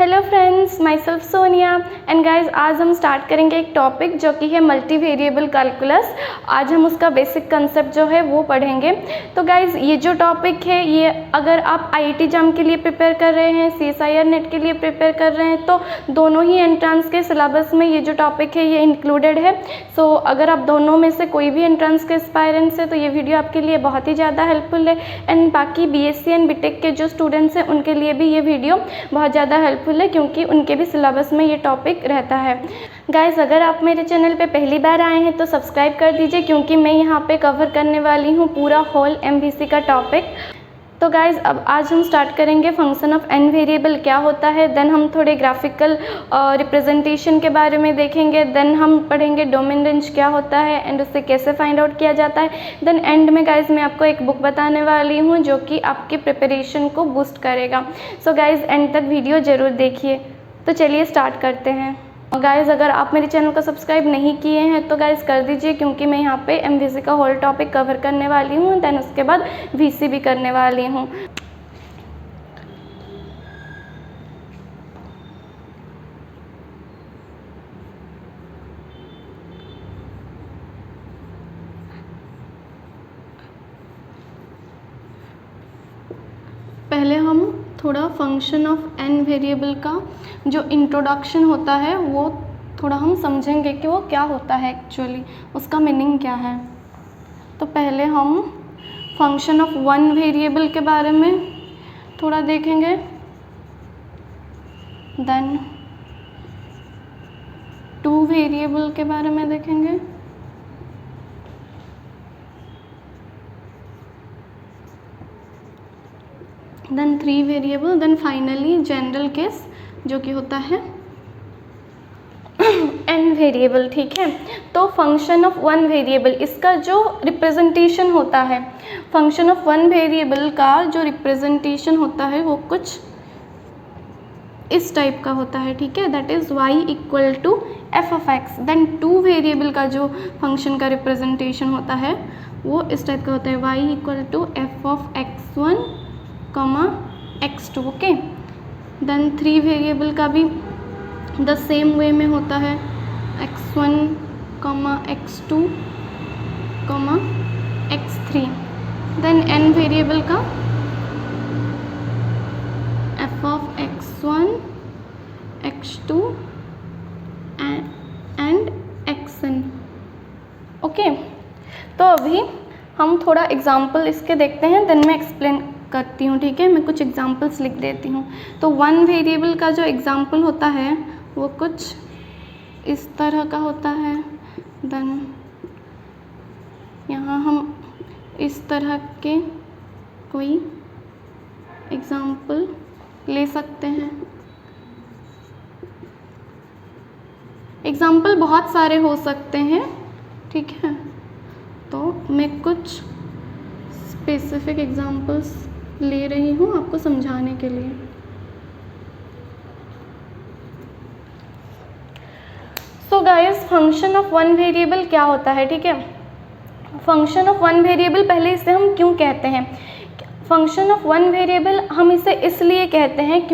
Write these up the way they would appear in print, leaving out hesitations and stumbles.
Hello friends, my self Sonia and guys आज हम start करेंगे एक टॉपिक जो कि है मल्टी वेरिएबल कैलकुलस। आज हम उसका बेसिक कंसेप्ट जो है वो पढ़ेंगे। तो गाइज ये जो टॉपिक है ये अगर आप आईआईटी एग्जाम के लिए प्रिपेयर कर रहे हैं, सीएसआईआर नेट के लिए प्रिपेयर कर रहे हैं तो दोनों ही एंट्रेंस के सिलेबस में ये जो टॉपिक है ये इंक्लूडेड है। सो अगर आप दोनों में से कोई भी एंट्रेंस के एस्पायरेंट्स है तो ये वीडियो आपके लिए बहुत ही ज़्यादा हेल्पफुल है। एंड बाकी बीएससी एंड बीटेक के जो स्टूडेंट्स हैं उनके लिए भी ये वीडियो बहुत ज़्यादा हेल्पफुल है क्योंकि उनके भी सिलेबस में ये टॉपिक रहता है। गाइस अगर आप मेरे चैनल पे पहली बार आए हैं तो सब्सक्राइब कर दीजिए क्योंकि मैं यहाँ पे कवर करने वाली हूँ पूरा होल एमवीसी का टॉपिक। तो गाइज़ अब आज हम स्टार्ट करेंगे फंक्शन ऑफ एन वेरिएबल क्या होता है, देन हम थोड़े ग्राफिकल रिप्रेजेंटेशन के बारे में देखेंगे, देन हम पढ़ेंगे डोमेन रेंज क्या होता है एंड उससे कैसे फाइंड आउट किया जाता है। देन एंड में गाइज़ मैं आपको एक बुक बताने वाली हूँ जो कि आपकी प्रिपरेशन को बूस्ट करेगा। सो गाइज़ एंड तक वीडियो ज़रूर देखिए। तो चलिए स्टार्ट करते हैं। गाइज़ अगर आप मेरे चैनल को सब्सक्राइब नहीं किए हैं तो गाइज़ कर दीजिए क्योंकि मैं यहाँ पे एमवीसी का होल टॉपिक कवर करने वाली हूँ, देन उसके बाद वीसी भी करने वाली हूँ। पहले हम थोड़ा फंक्शन ऑफ एन वेरिएबल का जो इंट्रोडक्शन होता है वो थोड़ा हम समझेंगे कि वो क्या होता है एक्चुअली, उसका मीनिंग क्या है। तो पहले हम फंक्शन ऑफ वन वेरिएबल के बारे में थोड़ा देखेंगे, देन टू वेरिएबल के बारे में देखेंगे, then three variable, then finally general case जो कि होता है एन वेरिएबल। ठीक है, तो फंक्शन ऑफ वन वेरिएबल इसका जो रिप्रेजेंटेशन होता है, फंक्शन ऑफ वन वेरिएबल का जो रिप्रेजेंटेशन होता है वो कुछ इस टाइप का होता है। ठीक है, that is y equal to f of x. Then two variable का जो फंक्शन का रिप्रेजेंटेशन होता है वो इस टाइप का होता है, y equal to f of x1 comma x2। Okay, then three variable का भी द सेम वे में होता है, x1 comma x2 comma x3। देन n वेरिएबल का f of x1 x2 and xn। Okay, तो अभी हम थोड़ा एग्जाम्पल इसके देखते हैं, देन मैं एक्सप्लेन करती हूँ। ठीक है, मैं कुछ एग्जाम्पल्स लिख देती हूँ। तो वन वेरिएबल का जो एग्जाम्पल होता है वो कुछ इस तरह का होता है, देन यहाँ हम इस तरह के कोई एग्जाम्पल ले सकते हैं। एग्जाम्पल बहुत सारे हो सकते हैं। ठीक है, तो मैं कुछ स्पेसिफिक एग्जाम्पल्स ले रही हूँ आपको समझाने के लिए। So guys function of one variable क्या होता है। ठीक है, फंक्शन ऑफ वन वेरिएबल पहले इसे हम क्यों कहते हैं, फंक्शन ऑफ वन वेरिएबल हम इसे इसलिए कहते हैं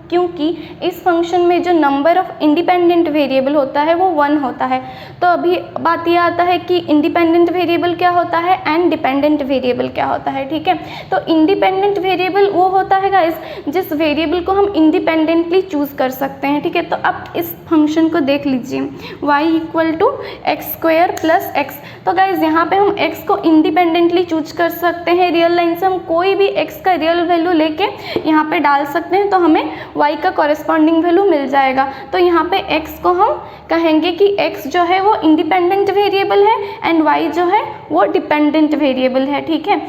क्योंकि इस फंक्शन में जो नंबर ऑफ इंडिपेंडेंट वेरिएबल होता है वो वन होता है। तो अभी बात ये आता है कि इंडिपेंडेंट वेरिएबल क्या होता है एंड डिपेंडेंट वेरिएबल क्या होता है। ठीक है, तो इंडिपेंडेंट वेरिएबल वो होता है गाइस जिस वेरिएबल को हम इंडिपेंडेंटली चूज़ कर सकते हैं। ठीक है, तो अब इस फंक्शन को देख लीजिए, y equal to x square plus x. तो गाइस यहाँ पे हम x को इंडिपेंडेंटली चूज कर सकते हैं। रियल लाइन से हम कोई भी x का रियल वैल्यू लेके यहाँ पे डाल सकते हैं तो हमें y का कॉरेस्पॉन्डिंग वैल्यू मिल जाएगा। तो यहाँ पे x को हम कहेंगे कि x जो है वो इंडिपेंडेंट वेरिएबल है एंड y जो है वो डिपेंडेंट वेरिएबल है। ठीक है,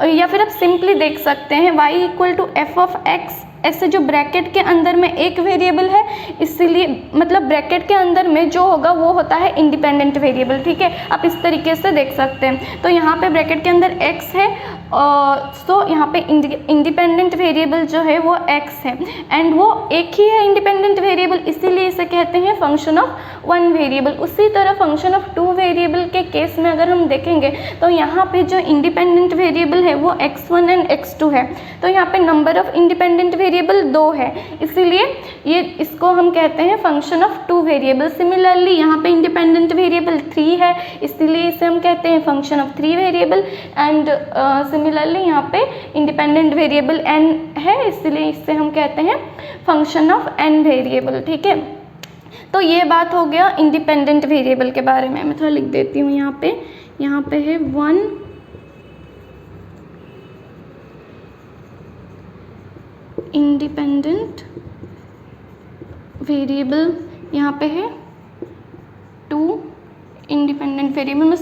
या फिर आप सिंपली देख सकते हैं y equal to f of x, ऐसे जो ब्रैकेट के अंदर में एक वेरिएबल है इसीलिए मतलब ब्रैकेट के अंदर में जो होगा वो होता है इंडिपेंडेंट वेरिएबल। ठीक है, आप इस तरीके से देख सकते हैं। तो यहाँ पे ब्रैकेट के अंदर x है तो यहाँ पे इंडिपेंडेंट वेरिएबल जो है वो x है एंड वो एक ही है इंडिपेंडेंट वेरिएबल, इसीलिए इसे कहते हैं फंक्शन ऑफ वन वेरिएबल। उसी तरह फंक्शन ऑफ टू वेरिएबल के केस में अगर हम देखेंगे तो यहाँ पे जो इंडिपेंडेंट वेरिएबल है वो x1 एंड x2 है। तो यहाँ पे नंबर ऑफ इंडिपेंडेंट वेरिएबल 2 है, इसीलिए ये इसको हम कहते हैं फंक्शन ऑफ 2 वेरिएबल। सिमिलरली यहाँ पे इंडिपेंडेंट वेरिएबल 3 है, इसीलिए इसे हम कहते हैं function of 3 variable. And similarly यहाँ पे इंडिपेंडेंट वेरिएबल n है, इसीलिए इसे हम कहते हैं फंक्शन ऑफ n वेरिएबल। ठीक है, तो ये बात हो गया इंडिपेंडेंट वेरिएबल के बारे में। मैं थोड़ा लिख देती हूँ यहाँ पे है 1 इंडिपेंडेंट वेरिएबल, यहाँ पे है 2 इंडिपेंडेंट वेरिएबल। मैं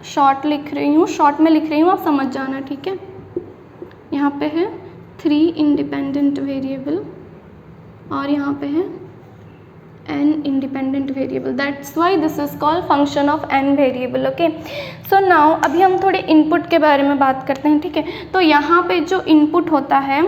शॉर्ट लिख रही हूँ, शॉर्ट में लिख रही हूँ, आप समझ जाना। ठीक है, यहाँ पे है 3 इंडिपेंडेंट वेरिएबल और यहाँ पे है n independent variable, that's why this is called function of n variable। okay, so now अभी हम थोड़े इनपुट के बारे में बात करते हैं। ठीक है, तो यहाँ पे जो इनपुट होता है,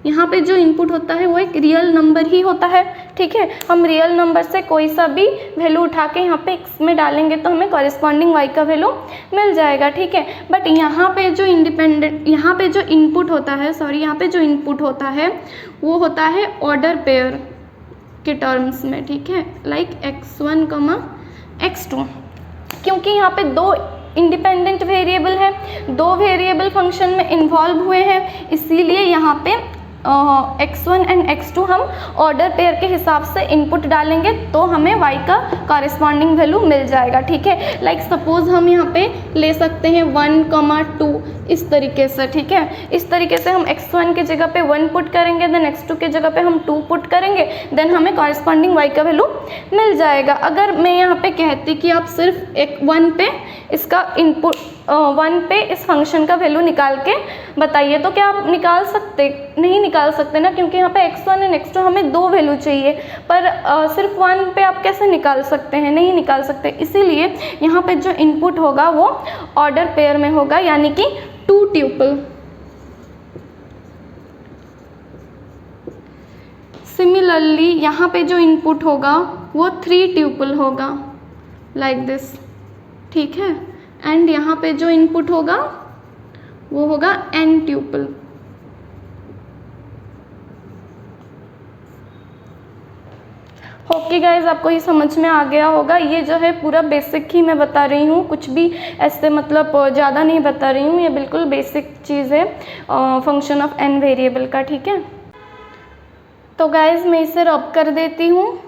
यहाँ पे जो इनपुट होता है वो एक रियल नंबर ही होता है। ठीक है, हम रियल नंबर से कोई सा भी वैल्यू उठा के यहाँ पे x में डालेंगे तो हमें कॉरेस्पॉन्डिंग y का वैल्यू मिल जाएगा। ठीक है, बट यहाँ पे जो यहाँ पे जो इनपुट होता है, यहाँ पे जो इनपुट होता है वो होता है ऑर्डर पेयर के टर्म्स में। ठीक है, लाइक x1, x2, क्योंकि यहाँ पे 2 इंडिपेंडेंट वेरिएबल है, 2 वेरिएबल फंक्शन में इन्वॉल्व हुए हैं, इसीलिए यहाँ पे x1 एंड x2 हम ऑर्डर पेयर के हिसाब से इनपुट डालेंगे तो हमें y का कॉरेस्पॉन्डिंग वैल्यू मिल जाएगा। ठीक है, लाइक सपोज हम यहाँ पे ले सकते हैं 1, 2 इस तरीके से। ठीक है, इस तरीके से हम x1 के जगह पे 1 पुट करेंगे, देन x2 के जगह पे हम 2 पुट करेंगे, देन हमें कॉरेस्पॉन्डिंग y का वैल्यू मिल जाएगा। अगर मैं यहाँ पे कहती कि आप सिर्फ 1 पे इसका इनपुट 1 पे इस फंक्शन का वैल्यू निकाल के बताइए, तो क्या आप निकाल सकते? नहीं निकाल सकते ना, क्योंकि यहाँ पे x1 एंड x2 हमें 2 वैल्यू चाहिए, पर सिर्फ 1 पे आप कैसे निकाल सकते हैं? नहीं निकाल सकते। इसीलिए यहाँ पे जो इनपुट होगा वो ऑर्डर पेयर में होगा, यानी कि 2 ट्यूपल। सिमिलरली यहाँ पे जो इनपुट होगा वो 3 ट्यूपल होगा, लाइक दिस। ठीक है, एंड यहाँ पे जो इनपुट होगा वो होगा n ट्यूपल। ओके गाइज, आपको ये समझ में आ गया होगा। ये जो है पूरा बेसिक ही मैं बता रही हूँ, कुछ भी ऐसे मतलब ज़्यादा नहीं बता रही हूँ, ये बिल्कुल बेसिक चीज़ है फंक्शन ऑफ n वेरिएबल का। ठीक है, तो गाइज मैं इसे रब कर देती हूँ।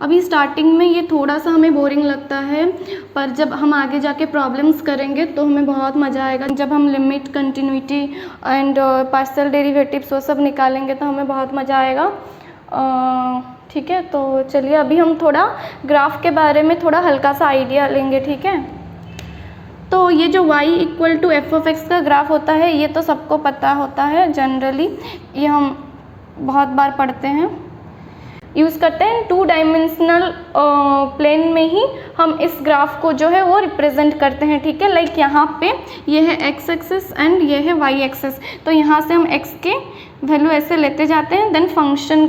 अभी स्टार्टिंग में ये थोड़ा सा हमें बोरिंग लगता है, पर जब हम आगे जाके प्रॉब्लम्स करेंगे तो हमें बहुत मज़ा आएगा। जब हम limit, continuity and partial derivatives वो सब निकालेंगे तो हमें बहुत मज़ा आएगा। ठीक है, तो चलिए अभी हम थोड़ा ग्राफ के बारे में थोड़ा हल्का सा आइडिया लेंगे। ठीक है, तो ये जो y = f(x) का ग्राफ होता है ये तो सबको पता होता है, जनरली ये हम बहुत बार पढ़ते हैं, यूज़ करते हैं। 2 डायमेंशनल प्लेन में ही हम इस ग्राफ को जो है वो रिप्रेजेंट करते हैं। ठीक है, लाइक यहाँ पे ये है x एक्सिस एंड ये है y एक्सिस, तो यहाँ से हम x के वैल्यू ऐसे लेते जाते हैं, देन फंक्शन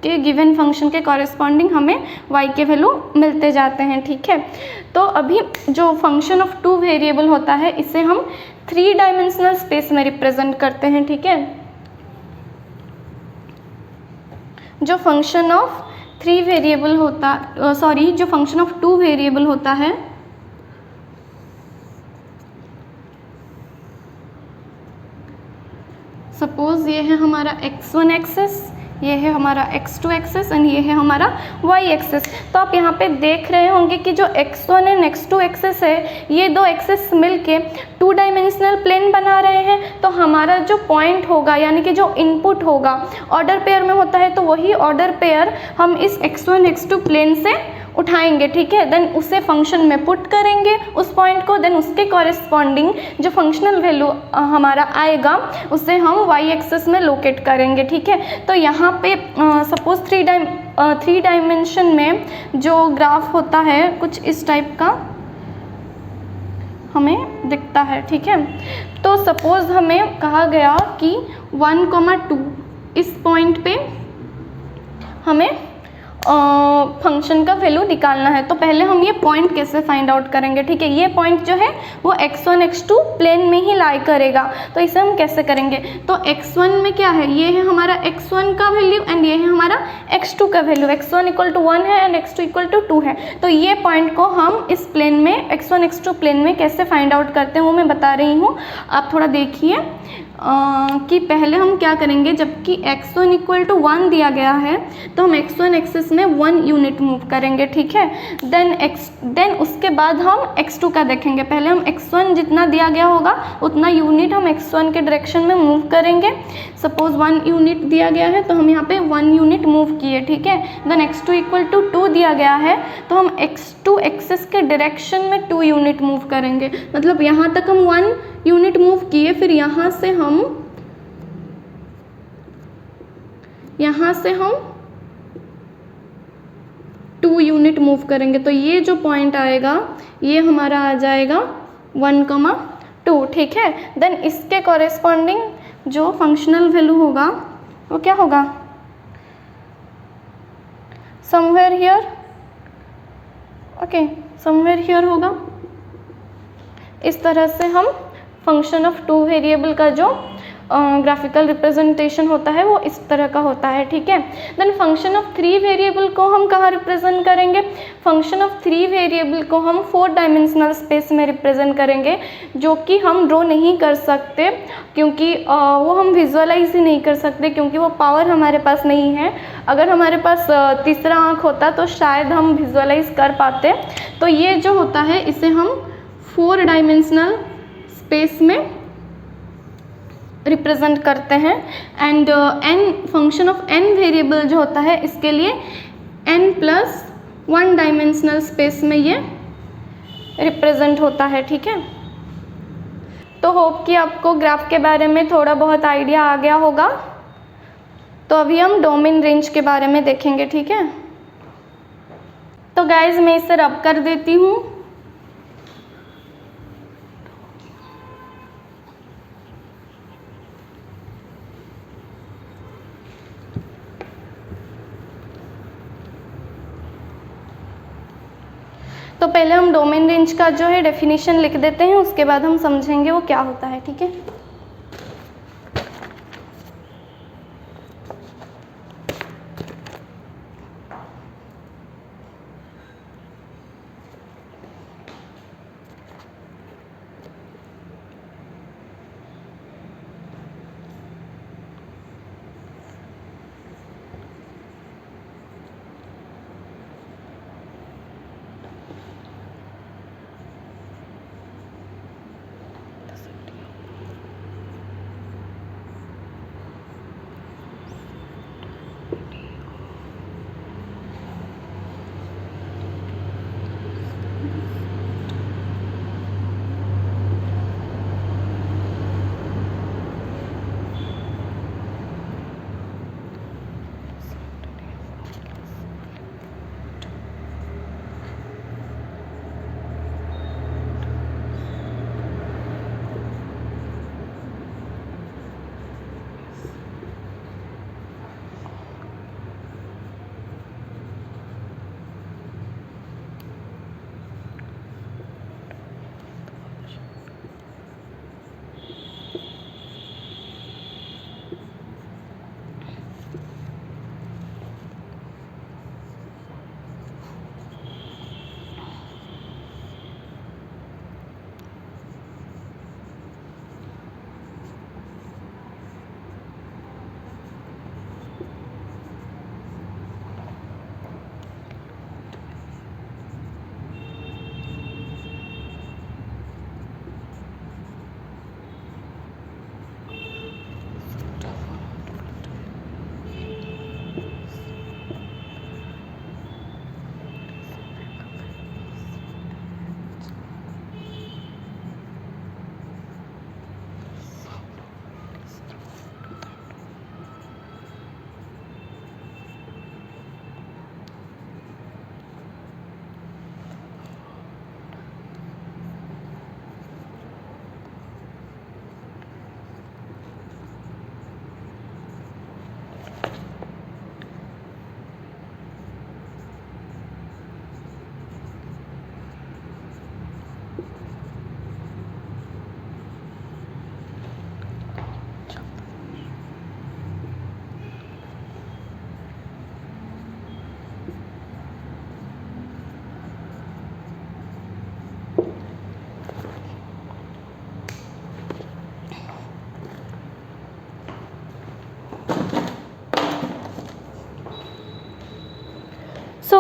के गिवन फंक्शन के कॉरेस्पॉन्डिंग हमें y के वैल्यू मिलते जाते हैं। ठीक है, तो अभी जो फंक्शन ऑफ 2 वेरिएबल होता है इसे हम 3 डायमेंशनल स्पेस में रिप्रेजेंट करते हैं। ठीक है, जो फंक्शन ऑफ 3 वेरिएबल होता जो फंक्शन ऑफ 2 वेरिएबल होता है, सपोज ये है हमारा x1 एक्सिस, ये है हमारा x2 एक्सिस एंड ये है हमारा y एक्सिस। तो आप यहाँ पे देख रहे होंगे कि जो x1 एंड x2 एक्सिस है ये 2 एक्सिस मिलके 2 डायमेंशनल प्लेन बना रहे हैं। तो हमारा जो पॉइंट होगा यानी कि जो इनपुट होगा ऑर्डर पेयर में होता है, तो वही ऑर्डर पेयर हम इस x1 x2 प्लेन से उठाएंगे। ठीक है, देन उसे फंक्शन में पुट करेंगे उस पॉइंट को, देन उसके कॉरेस्पॉन्डिंग जो फंक्शनल वैल्यू हमारा आएगा उसे हम y एक्सिस में लोकेट करेंगे। ठीक है, तो यहाँ पे सपोज 3 डायमेंशन में जो ग्राफ होता है कुछ इस टाइप का हमें दिखता है। ठीक है, तो सपोज हमें कहा गया कि 1, 2 इस पॉइंट पे हमें फंक्शन का वैल्यू निकालना है। तो पहले हम ये पॉइंट कैसे फाइंड आउट करेंगे, ठीक है। ये पॉइंट जो है वो x1 x2 प्लेन में ही लाई करेगा। तो इसे हम कैसे करेंगे, तो x1 में क्या है, ये है हमारा x1 का वैल्यू एंड ये है हमारा x2 का वैल्यू। x1 इक्वल टू 1 है एंड x2 इक्वल टू 2 है। तो ये पॉइंट को हम इस प्लेन में x1 x2 प्लेन में कैसे फाइंड आउट करते हैं वो मैं बता रही हूँ। आप थोड़ा देखिए कि पहले हम क्या करेंगे, जबकि x1 इक्वल टू 1 दिया गया है तो हम x1 एक्सिस में 1 यूनिट मूव करेंगे, ठीक है। देन उसके बाद हम x2 का देखेंगे। पहले हम x1 जितना दिया गया होगा उतना यूनिट हम x1 के डायरेक्शन में मूव करेंगे। सपोज 1 यूनिट दिया गया है तो हम यहाँ पे 1 यूनिट मूव किए, ठीक है। देन x2 इक्वल टू 2 दिया गया है तो हम x2 एक्सिस के डायरेक्शन में 2 यूनिट मूव करेंगे। मतलब यहाँ तक हम 1 यूनिट मूव किए, फिर यहाँ से हम 2 यूनिट मूव करेंगे। तो ये जो पॉइंट आएगा ये हमारा आ जाएगा 1,2, ठीक है। देन इसके कॉरेस्पॉन्डिंग जो फंक्शनल वैल्यू होगा वो क्या होगा, somewhere here, okay, somewhere here होगा। इस तरह से हम फंक्शन ऑफ 2 वेरिएबल का जो ग्राफिकल रिप्रेजेंटेशन होता है वो इस तरह का होता है, ठीक है। देन फंक्शन ऑफ 3 वेरिएबल को हम कहाँ रिप्रेजेंट करेंगे, फंक्शन ऑफ 3 वेरिएबल को हम 4 डायमेंशनल स्पेस में रिप्रेजेंट करेंगे, जो कि हम ड्रॉ नहीं कर सकते क्योंकि वो हम विजुअलाइज ही नहीं कर सकते क्योंकि वो पावर हमारे पास नहीं है। अगर हमारे पास तीसरा आँख होता तो शायद हम विजुअलाइज कर पाते। तो ये जो होता है इसे हम 4 डायमेंशनल स्पेस में रिप्रेजेंट करते हैं। And n function of n variable जो होता है इसके लिए n+1 डायमेंशनल स्पेस में ये रिप्रेजेंट होता है, ठीक है। तो होप कि आपको ग्राफ के बारे में थोड़ा बहुत आइडिया आ गया होगा। तो अभी हम डोमेन रेंज के बारे में देखेंगे, ठीक है। तो गाइज मैं इसे रब कर देती हूँ। तो पहले हम डोमेन रेंज का जो है डेफिनेशन लिख देते हैं, उसके बाद हम समझेंगे वो क्या होता है, ठीक है।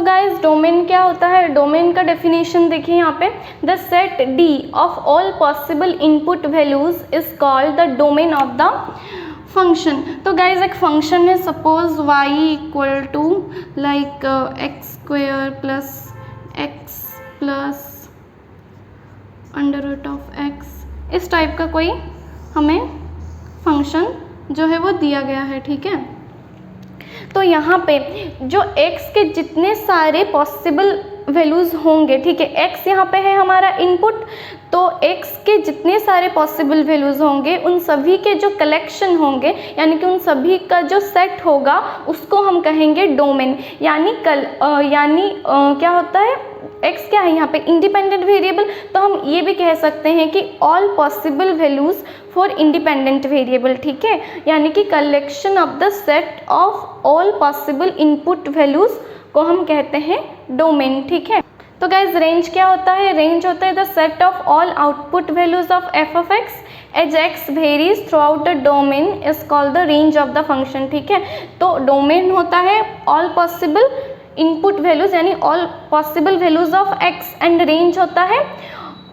गाइस डोमेन क्या होता है, डोमेन का डेफिनेशन देखिए यहाँ पे, the set D of all possible input values is called the domain of the function. तो गाइज एक फंक्शन है, suppose y equal to like x square plus x plus under root of x, इस type का कोई हमें function जो है वो दिया गया है, ठीक है। तो यहाँ पे जो x के जितने सारे पॉसिबल वैल्यूज़ होंगे, ठीक है, x यहाँ पे है हमारा इनपुट, तो x के जितने सारे पॉसिबल वैल्यूज़ होंगे उन सभी के जो कलेक्शन होंगे, यानी कि उन सभी का जो सेट होगा उसको हम कहेंगे डोमेन। यानी क्या होता है, x क्या है यहाँ पे इंडिपेंडेंट वेरिएबल, तो हम ये भी कह सकते हैं कि all possible values for independent variable, ठीक है, यानी कि collection of the set of all possible input values को हम कहते हैं डोमेन, ठीक है। तो गाइज रेंज क्या होता है, रेंज होता है the set of all output values of f of x as x varies throughout the domain is called the range of the function, ठीक है। तो डोमेन होता है ऑल पॉसिबल इनपुट वैल्यूज यानी all possible values of x, and range होता है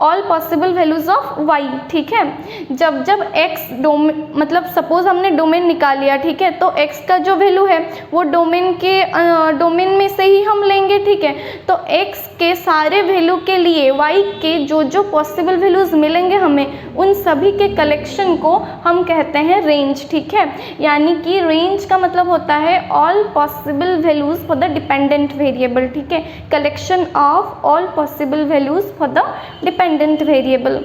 all possible values of y, ठीक है। जब एक्स डोमेन, मतलब सपोज हमने डोमेन निकाल लिया, ठीक है, तो एक्स का जो वैल्यू है वो डोमेन में से ही हम लेंगे, ठीक है। तो एक्स के सारे वैल्यू के लिए वाई के जो पॉसिबल वैल्यूज मिलेंगे हमें, उन सभी के कलेक्शन को हम कहते हैं रेंज, ठीक है। यानी कि रेंज का मतलब होता है all possible values for the dependent variable, ठीक है, collection of all possible values for the dependent variable.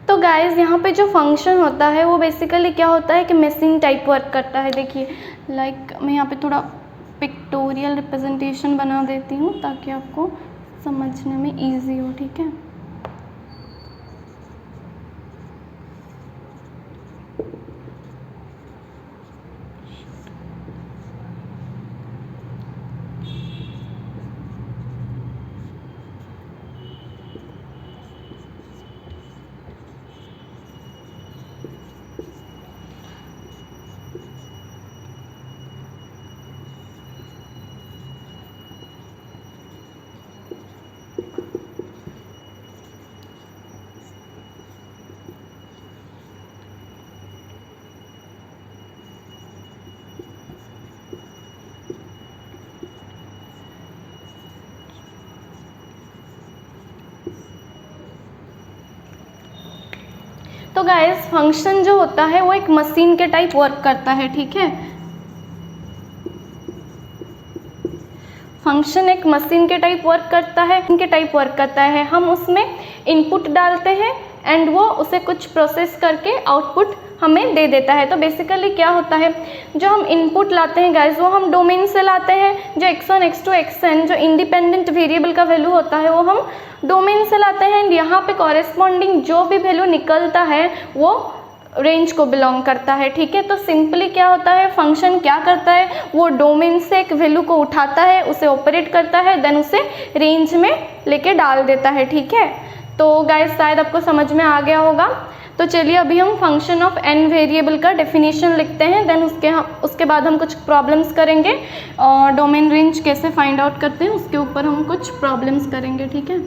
तो गाइस यहाँ पे जो फंक्शन होता है वो बेसिकली क्या होता है कि मशीन टाइप वर्क करता है। देखिए लाइक मैं यहाँ पे थोड़ा पिक्टोरियल रिप्रेजेंटेशन बना देती हूँ ताकि आपको समझने में इजी हो, ठीक है। तो गाइस फंक्शन जो होता है वो एक मशीन के टाइप वर्क करता है, ठीक है। फंक्शन एक मशीन के टाइप वर्क करता है, हम उसमें इनपुट डालते हैं एंड वो उसे कुछ प्रोसेस करके आउटपुट हमें दे देता है। तो बेसिकली क्या होता है, जो हम इनपुट लाते हैं गाइस वो हम डोमेन से लाते हैं, जो x1 x2 xn जो इंडिपेंडेंट वेरिएबल का वैल्यू होता है वो हम डोमेन से लाते हैं, एंड यहाँ पे कॉरेस्पॉन्डिंग जो भी वैल्यू निकलता है वो रेंज को बिलोंग करता है, ठीक है। तो सिंपली क्या होता है, फंक्शन क्या करता है, वो डोमेन से एक वैल्यू को उठाता है, उसे ऑपरेट करता है, देन उसे रेंज में लेके डाल देता है, ठीक है। तो गाइस शायद आपको समझ में आ गया होगा। तो चलिए अभी हम फंक्शन ऑफ n वेरिएबल का डेफिनेशन लिखते हैं, देन उसके बाद हम कुछ प्रॉब्लम्स करेंगे, डोमेन रेंज कैसे फाइंड आउट करते हैं उसके ऊपर हम कुछ प्रॉब्लम्स करेंगे, ठीक है।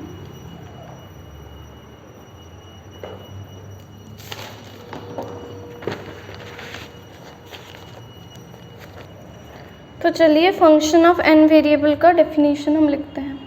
तो चलिए फंक्शन ऑफ n वेरिएबल का डेफिनेशन हम लिखते हैं।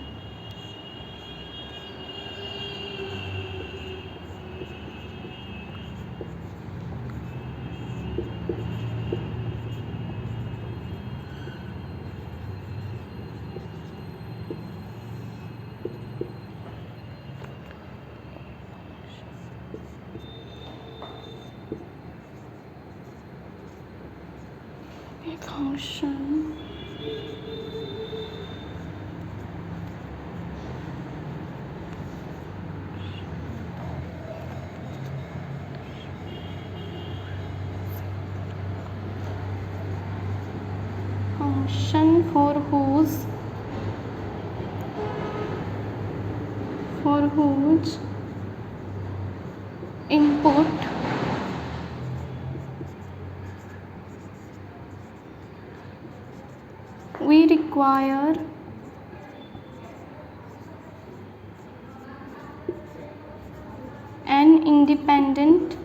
Function for whose input we require an independent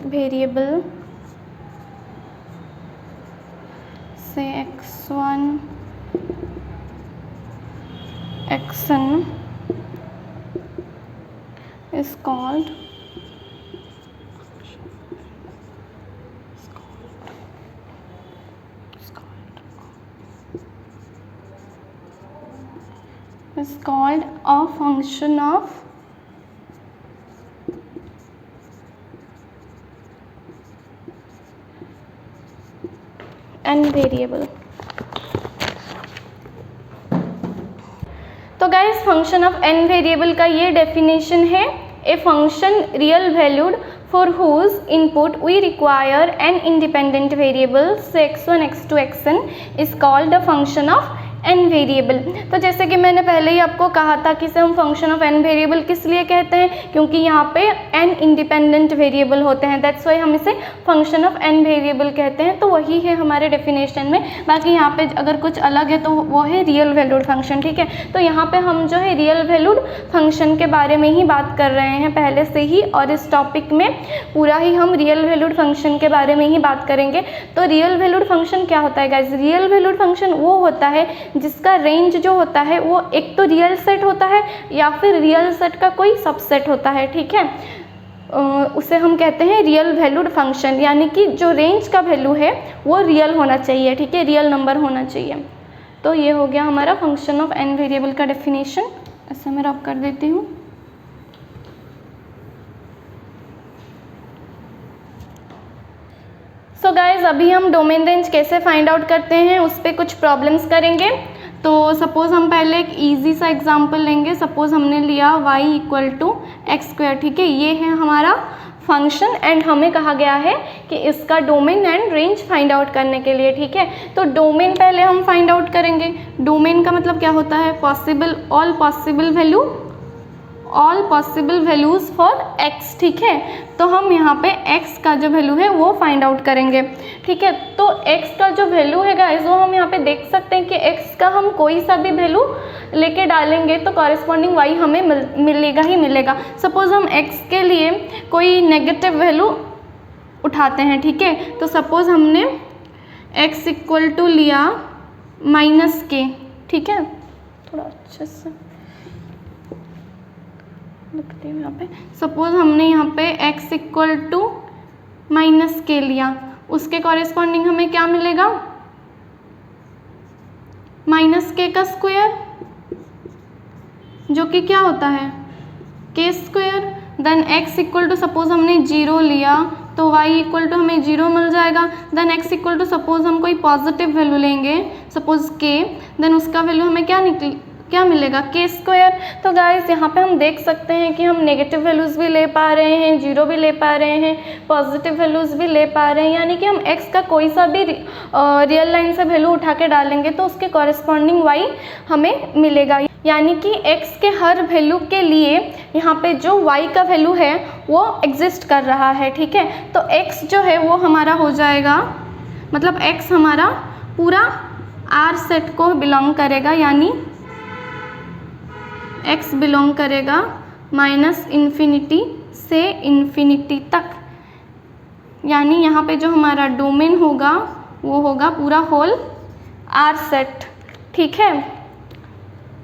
variable, say x1 xn, is called a function of n variable. तो guys function of n variable का ये डेफिनेशन है, a function real valued for whose input we require N independent variable से x1 x2 xn is called a function of n variable. तो जैसे कि मैंने पहले ही आपको कहा था कि इसे हम फंक्शन ऑफ n वेरिएबल किस लिए कहते हैं, क्योंकि यहाँ पे n इंडिपेंडेंट वेरिएबल होते हैं, दैट्स वाई हम इसे फंक्शन ऑफ n वेरिएबल कहते हैं। तो वही है हमारे डेफिनेशन में। बाकी यहाँ पे अगर कुछ अलग है तो वो है रियल वैल्यूड फंक्शन, ठीक है। तो यहाँ पे हम जो है रियल वैल्यूड फंक्शन के बारे में ही बात कर रहे हैं पहले से ही, और इस टॉपिक में पूरा ही हम रियल वैल्यूड फंक्शन के बारे में ही बात करेंगे। तो रियल वैल्यूड फंक्शन क्या होता है गाइस? रियल वैल्यूड फंक्शन वो होता है जिसका रेंज जो होता है वो एक तो रियल सेट होता है या फिर रियल सेट का कोई सबसेट होता है, ठीक है। उसे हम कहते हैं रियल वैल्यूड फंक्शन, यानी कि जो रेंज का वैल्यू है वो रियल होना चाहिए, ठीक है, रियल नंबर होना चाहिए। तो ये हो गया हमारा फंक्शन ऑफ n वेरिएबल का डेफिनेशन। ऐसे मैं रब कर देती हूँ। सो गाइज अभी हम डोमेन रेंज कैसे फाइंड आउट करते हैं उस पर कुछ प्रॉब्लम्स करेंगे। तो सपोज़ हम पहले एक इजी सा एग्जांपल लेंगे। सपोज़ हमने लिया y equal to x square, ठीक है, ये है हमारा फंक्शन एंड हमें कहा गया है कि इसका domain and range find out करने के लिए, ठीक है। तो डोमेन पहले हम फाइंड आउट करेंगे। डोमेन का मतलब क्या होता है? Possible, all possible values for x, ठीक है। तो हम यहाँ पे x का जो वैल्यू है वो फाइंड आउट करेंगे, ठीक है। तो x का जो वैल्यू है गाइस वो हम यहाँ पे देख सकते हैं कि x का हम कोई सा भी वैल्यू लेके डालेंगे तो कॉरेस्पॉन्डिंग y हमें मिलेगा ही मिलेगा। सपोज़ हम x के लिए कोई नेगेटिव वैल्यू उठाते हैं, ठीक है। तो सपोज़ हमने x इक्वल टू लिया -k, ठीक है। थोड़ा अच्छे से लिखती हूँ यहाँ पे। सपोज़ हमने यहाँ पे x इक्वल टू -k लिया, उसके कॉरेस्पॉन्डिंग हमें क्या मिलेगा? -k का स्क्वायर, जो कि क्या होता है? k square. Then x equal to suppose हमने 0 लिया तो y इक्वल टू हमें 0 मिल जाएगा। Then x equal to suppose हम कोई पॉजिटिव वैल्यू लेंगे, सपोज़ k, देन उसका वैल्यू हमें क्या मिलेगा? k square. तो गाइस यहाँ पे हम देख सकते हैं कि हम नेगेटिव वैल्यूज़ भी ले पा रहे हैं, 0 भी ले पा रहे हैं, पॉजिटिव वैल्यूज़ भी ले पा रहे हैं, यानी कि हम x का कोई सा भी रियल लाइन से वैल्यू उठा के डालेंगे तो उसके कॉरेस्पॉन्डिंग y हमें मिलेगा। यानी कि x के हर वैल्यू के लिए यहाँ पे जो y का वैल्यू है वो एग्जिस्ट कर रहा है, ठीक है। तो x जो है वो हमारा हो जाएगा, मतलब x हमारा पूरा R सेट को बिलोंग करेगा, यानी x बिलोंग करेगा -∞ से ∞ तक। यानी यहाँ पे जो हमारा डोमेन होगा वो होगा पूरा होल R सेट, ठीक है।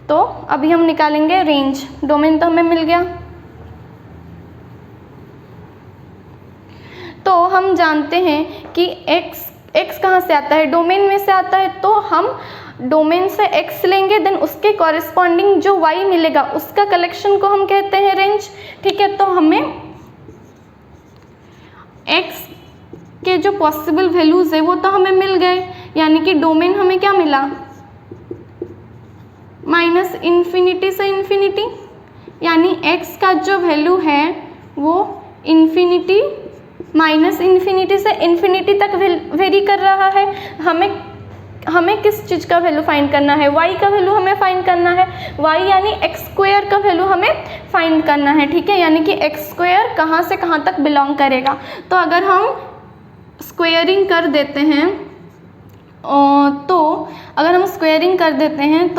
तो अभी हम निकालेंगे रेंज। डोमेन तो हमें मिल गया। तो हम जानते हैं कि x कहाँ से आता है? डोमेन में से आता है। तो हम डोमेन से x लेंगे, देन उसके कॉरेस्पॉन्डिंग जो y मिलेगा उसका कलेक्शन को हम कहते हैं रेंज। ठीक है, तो हमें x के जो पॉसिबल वैल्यूज़ है वो तो हमें मिल गए, यानी कि डोमेन हमें क्या मिला, माइनस इन्फिनिटी से इन्फिनिटी, यानी x का जो वैल्यू है वो इन्फिनिटी माइनस इन्फिनिटी से इन्फिनिटी तक वेरी कर रहा है। हमें किस चीज़ का वैल्यू फाइंड करना है, y का वैल्यू हमें फाइंड करना है, y यानी एक्स स्क्वायर का वैल्यू हमें फाइंड करना है। ठीक है, यानी कि एक्स स्क्वायर कहाँ से कहाँ तक बिलोंग करेगा। तो अगर हम स्क्वायरिंग कर देते हैं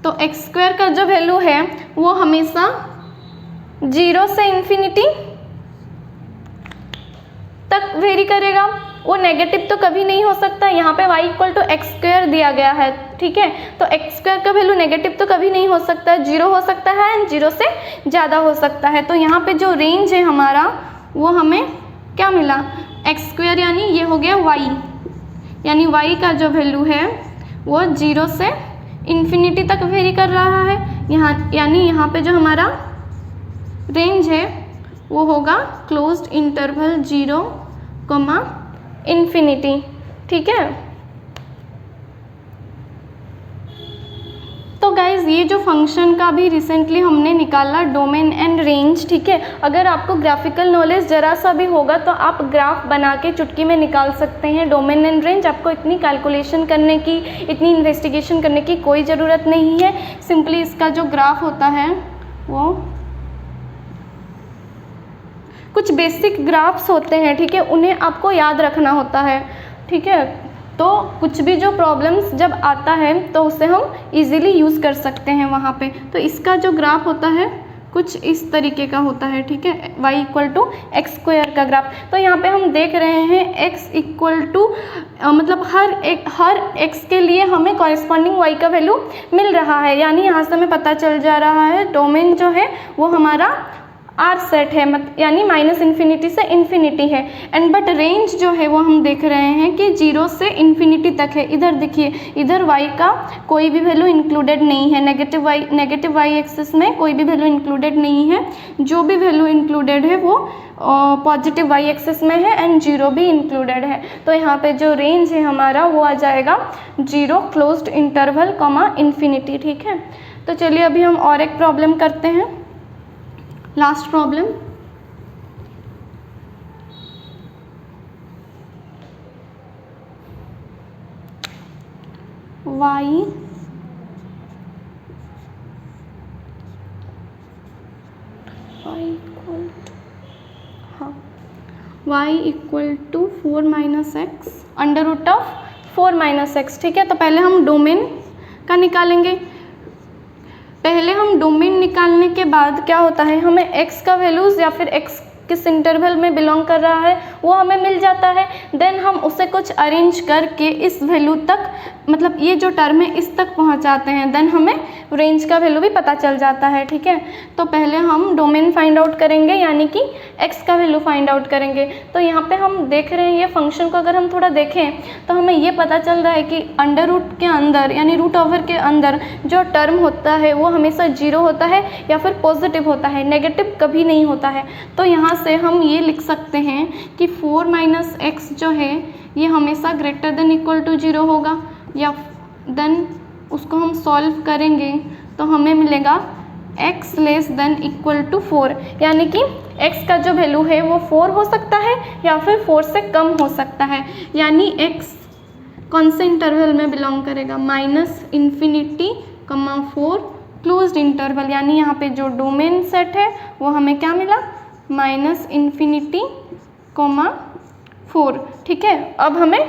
तो एक्स स्क्वायर का जो वैल्यू है वो हमेशा 0 से इन्फिनिटी तक वेरी करेगा, वो नेगेटिव तो कभी नहीं हो सकता। यहाँ पे y equal to x square दिया गया है, ठीक है, तो एक्स स्क्वायर का वैल्यू नेगेटिव तो कभी नहीं हो सकता है, 0 हो सकता है एंड 0 से ज़्यादा हो सकता है। तो यहाँ पे जो रेंज है हमारा वो हमें क्या मिला, एक्स स्क्वायर यानी ये हो गया y, यानी y का जो वैल्यू है वो 0 से इन्फिनिटी तक वेरी कर रहा है। यानी यहाँ पे जो हमारा रेंज है वो होगा क्लोज्ड इंटरवल 0, इन्फिनिटी। ठीक है, तो गाइज़ ये जो फंक्शन का भी रिसेंटली हमने निकाला डोमेन एंड रेंज। ठीक है, अगर आपको ग्राफिकल नॉलेज ज़रा सा भी होगा तो आप ग्राफ बना के चुटकी में निकाल सकते हैं डोमेन एंड रेंज। आपको इतनी कैलकुलेशन करने की, इतनी इन्वेस्टिगेशन करने की कोई ज़रूरत नहीं है। सिंपली इसका जो ग्राफ होता है वो कुछ बेसिक ग्राफ्स होते हैं, ठीक है, उन्हें आपको याद रखना होता है। ठीक है, तो कुछ भी जो प्रॉब्लम्स जब आता है तो उसे हम इजीली यूज़ कर सकते हैं वहाँ पे। तो इसका जो ग्राफ होता है कुछ इस तरीके का होता है। ठीक है, y equal to x square का ग्राफ। तो यहाँ पे हम देख रहे हैं x इक्वल टू मतलब हर x के लिए हमें कॉरेस्पॉन्डिंग y का वैल्यू मिल रहा है, यानी यहाँ से हमें पता चल जा रहा है डोमेन जो है वो हमारा आर सेट है, यानी माइनस इन्फिनिटी से इन्फिनिटी है। एंड बट रेंज जो है वो हम देख रहे हैं कि 0 से इन्फिनिटी तक है। इधर देखिए, इधर y का कोई भी वैल्यू इंक्लूडेड नहीं है, नेगेटिव y एक्सिस में कोई भी वैल्यू इंक्लूडेड नहीं है। जो भी वैल्यू इंक्लूडेड है वो पॉजिटिव y एक्सिस में है एंड 0 भी इंक्लूडेड है। तो यहाँ पे जो रेंज है हमारा वो आ जाएगा 0 क्लोज्ड इंटरवल इन्फिनिटी। ठीक है, तो चलिए अभी हम और एक प्रॉब्लम करते हैं, last problem. y equal to 4 minus x under root of 4 minus x. ठीक है, तो पहले हम डोमेन का निकालेंगे। पहले हम डोमेन निकालने के बाद क्या होता है, हमें x का वैल्यूज़ या फिर x किस इंटरवल में बिलोंग कर रहा है वो हमें मिल जाता है। देन हम उसे कुछ अरेंज करके इस वैल्यू तक, मतलब ये जो टर्म है इस तक पहुंचाते हैं, देन हमें रेंज का वैल्यू भी पता चल जाता है। ठीक है, तो पहले हम डोमेन फाइंड आउट करेंगे, यानी कि x का वैल्यू फाइंड आउट करेंगे। तो यहाँ पे हम देख रहे हैं ये फंक्शन को अगर हम थोड़ा देखें तो हमें ये पता चल रहा है कि अंडर रूट के अंदर यानी रूट ओवर के अंदर जो टर्म होता है वो हमेशा 0 होता है या फिर पॉजिटिव होता है, नेगेटिव कभी नहीं होता है। तो यहाँ से हम ये लिख सकते हैं कि 4 माइनस एक्स जो है ये हमेशा ग्रेटर देन इक्वल टू 0 होगा, या देन उसको हम सॉल्व करेंगे तो हमें मिलेगा x less than equal to 4, यानी कि x का जो वैल्यू है वो 4 हो सकता है या फिर 4 से कम हो सकता है। यानी x कौन से इंटरवल में बिलोंग करेगा, माइनस इन्फिनिटी 4 क्लोज्ड इंटरवल, यानी यहाँ पे जो डोमेन सेट है वो हमें क्या मिला, माइनस इन्फिनिटी 4। ठीक है, अब हमें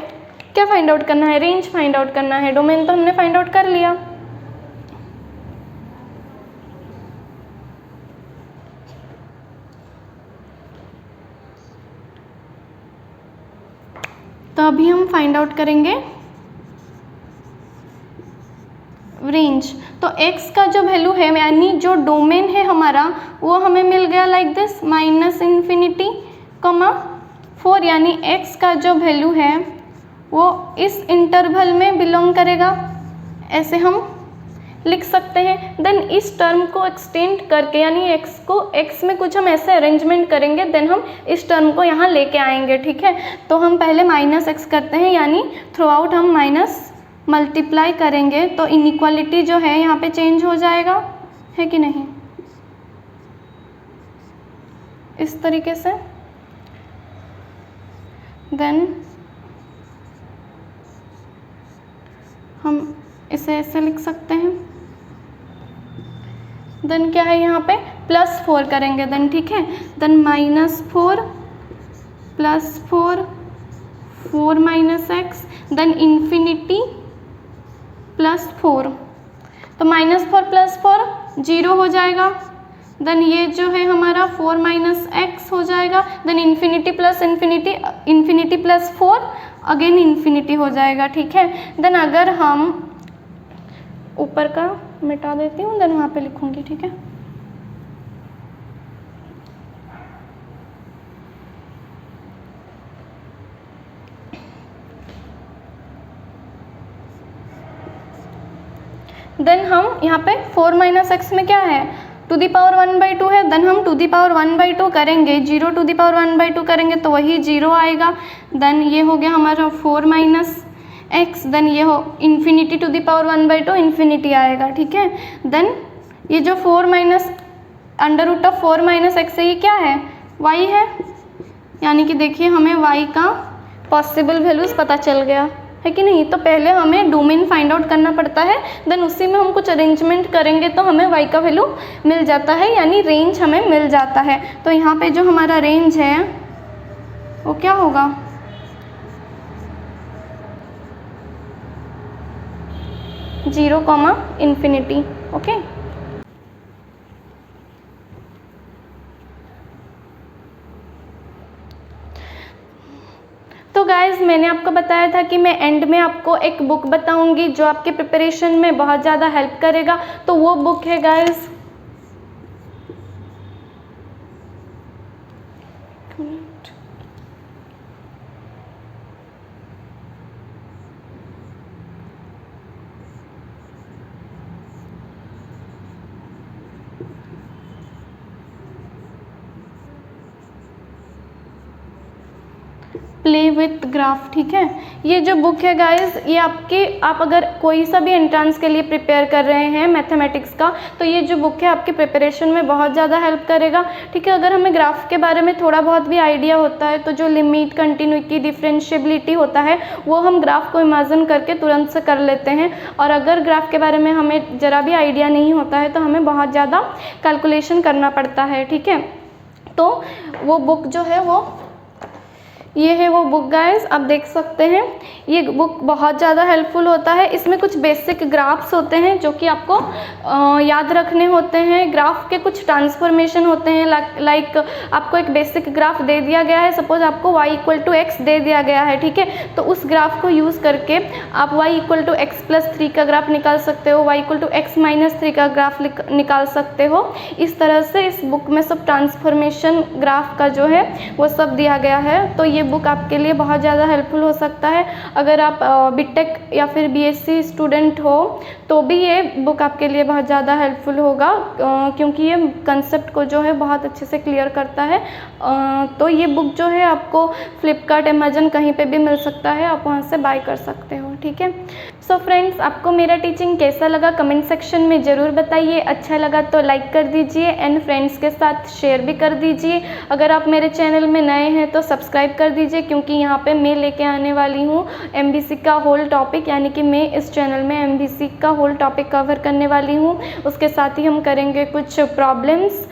क्या फाइंड आउट करना है, रेंज फाइंड आउट करना है। डोमेन तो हमने फाइंड आउट कर लिया। तो अभी हम फाइंड आउट करेंगे रेंज। तो x का जो वैल्यू है यानी जो डोमेन है हमारा वो हमें मिल गया लाइक दिस, माइनस इन्फिनिटी 4, यानी x का जो वैल्यू है वो इस इंटरवल में बिलोंग करेगा, ऐसे हम लिख सकते हैं। देन इस टर्म को एक्सटेंड करके यानी x में कुछ हम ऐसे अरेंजमेंट करेंगे, देन हम इस टर्म को यहाँ लेके आएंगे, ठीक है। तो हम पहले -x करते हैं, यानी थ्रू आउट हम माइनस मल्टीप्लाई करेंगे, तो इनइक्वालिटी जो है यहाँ पे चेंज हो जाएगा, है कि नहीं, इस तरीके से। देन हम इसे ऐसे लिख सकते हैं। देन क्या है यहाँ पे +4 करेंगे, देन ठीक है। देन -4 +4 4 -x, देन इन्फिनिटी +4, तो -4 +4 0 हो जाएगा। देन ये जो है हमारा 4 -x हो जाएगा। Then infinity plus infinity, infinity +4 again infinity हो जाएगा, ठीक है। देन अगर हम ऊपर का मिटा देती हूँ, देन वहाँ पे लिखूँगी, ठीक है। देन हम यहाँ पे 4 -x में क्या है, टू दी पावर 1/2 है। देन हम टू दी पावर 1/2 करेंगे, 0 टू दी पावर 1/2 करेंगे तो वही 0 आएगा। देन ये हो गया हमारा 4 -x, देन ये हो infinity to the power 1/2 infinity आएगा, ठीक है। देन ये जो 4 -√4 -x है, ये क्या है, y है, यानी कि देखिए हमें y का पॉसिबल वैल्यूज़ पता चल गया, है कि नहीं। तो पहले हमें डोमेन फाइंड आउट करना पड़ता है, देन उसी में हम कुछ अरेंजमेंट करेंगे तो हमें y का वैल्यू मिल जाता है, यानी रेंज हमें मिल जाता है। तो यहाँ पे जो हमारा रेंज है वो क्या होगा, 0, ∞, ओके। तो गाइज़ मैंने आपको बताया था कि मैं एंड में आपको एक बुक बताऊंगी जो आपके प्रिपरेशन में बहुत ज़्यादा हेल्प करेगा। तो वो बुक है गाइज़ प्ले विथ ग्राफ, ठीक है। ये जो बुक है गाइस, ये आप अगर कोई सा भी एंट्रेंस के लिए प्रिपेयर कर रहे हैं मैथमेटिक्स का, तो ये जो बुक है आपके प्रिपरेशन में बहुत ज़्यादा हेल्प करेगा, ठीक है। अगर हमें ग्राफ के बारे में थोड़ा बहुत भी आइडिया होता है तो जो लिमिट, कंटिन्यूटी, डिफरेंशिएबिलिटी होता है वो हम ग्राफ को इमेजिन करके तुरंत से कर लेते हैं। और अगर ग्राफ के बारे में हमें ज़रा भी आइडिया नहीं होता है तो हमें बहुत ज़्यादा कैलकुलेशन करना पड़ता है, ठीक है। तो वो बुक जो है वो ये है वो बुक गाइस, आप देख सकते हैं। ये बुक बहुत ज़्यादा हेल्पफुल होता है। इसमें कुछ बेसिक ग्राफ्स होते हैं जो कि आपको याद रखने होते हैं। ग्राफ के कुछ ट्रांसफॉर्मेशन होते हैं, लाइक आपको एक बेसिक ग्राफ दे दिया गया है, सपोज आपको y = x दे दिया गया है, ठीक है। तो उस ग्राफ को यूज़ करके आप y = x + 3 का ग्राफ निकाल सकते हो, y = x - 3 का ग्राफ निकाल सकते हो। इस तरह से इस बुक में सब ट्रांसफॉर्मेशन ग्राफ का जो है वो सब दिया गया है। तो ये बुक आपके लिए बहुत ज़्यादा हेल्पफुल हो सकता है। अगर आप बीटेक या फिर बीएससी स्टूडेंट हो तो भी ये बुक आपके लिए बहुत ज़्यादा हेल्पफुल होगा, क्योंकि ये कंसेप्ट को जो है बहुत अच्छे से क्लियर करता है। तो ये बुक जो है आपको फ्लिपकार्ट, अमेजन कहीं पे भी मिल सकता है, आप वहाँ से बाय कर सकते हो, ठीक है। सो फ्रेंड्स, आपको मेरा टीचिंग कैसा लगा कमेंट सेक्शन में ज़रूर बताइए। अच्छा लगा तो लाइक कर दीजिए एंड फ्रेंड्स के साथ शेयर भी कर दीजिए। अगर आप मेरे चैनल में नए हैं तो सब्सक्राइब कर दीजिए, क्योंकि यहाँ पे मैं लेके आने वाली हूँ एमबीसी का होल टॉपिक, यानी कि मैं इस चैनल में एमबीसी का होल टॉपिक कवर करने वाली हूँ। उसके साथ ही हम करेंगे कुछ प्रॉब्लम्स।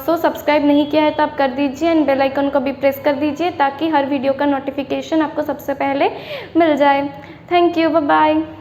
सो सब्सक्राइब नहीं किया है तो आप कर दीजिए एंड बेल आइकन को भी प्रेस कर दीजिए ताकि हर वीडियो का नोटिफिकेशन आपको सबसे पहले मिल जाए। Thank you, bye bye.